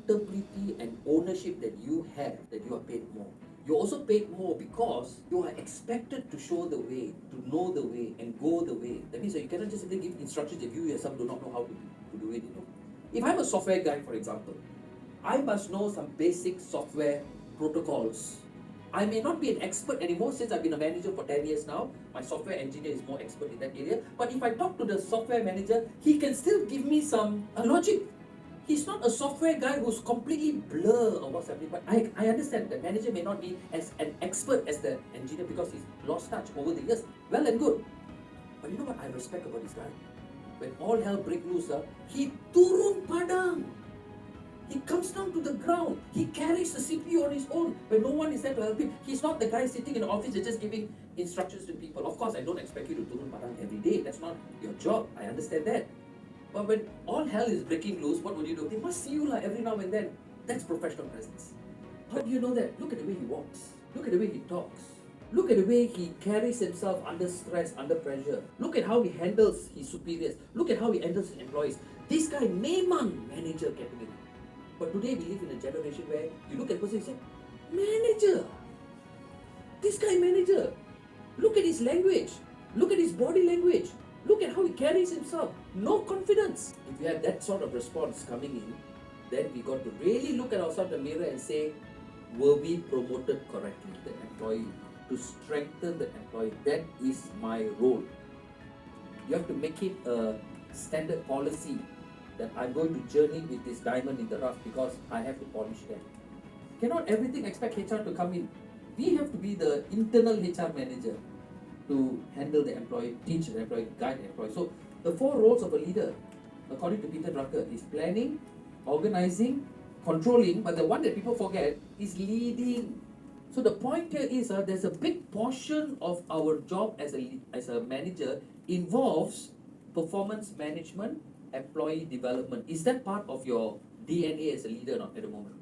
accountability and ownership that you have, that you are paid more. You're also paid more because you are expected to show the way, to know the way, and go the way. That means that you cannot just simply give instructions if you yourself do not know how to do it. If I'm a software guy, for example, I must know some basic software protocols. I may not be an expert anymore since I've been a manager for 10 years now. My software engineer is more expert in that area. But if I talk to the software manager, he can still give me some logic. He's not a software guy who's completely blur of what's happening. But I understand the manager may not be as an expert as the engineer because he's lost touch over the years. Well and good. But you know what I respect about this guy? When all hell breaks loose, he turun padang. He comes down to the ground. He carries the CPU on his own when no one is there to help him. He's not the guy sitting in the office and just giving instructions to people. Of course, I don't expect you to turun padang every day. That's not your job. I understand that. But when all hell is breaking loose, what would you do? They must see you every now and then. That's professional presence. How do you know that? Look at the way he walks. Look at the way he talks. Look at the way he carries himself under stress, under pressure. Look at how he handles his superiors. Look at how he handles his employees. This guy, memang manager category. But today we live in a generation where you look at a person and say, manager. This guy manager. Look at his language. Look at his body language. Look at how he carries himself. No confidence. If you have that sort of response coming in, then we got to really look at ourselves in the mirror and say, were we promoted correctly, the employee, to strengthen the employee? That is my role. You have to make it a standard policy that I'm going to journey with this diamond in the rough because I have to polish them. Cannot everything expect HR to come in. We have to be the internal HR manager to handle the employee, teach the employee, guide the employee. So the 4 roles of a leader, according to Peter Drucker, is planning, organizing, controlling, but the one that people forget is leading. So the point here is there's a big portion of our job as a manager involves performance management, employee development. Is that part of your DNA as a leader or not at the moment?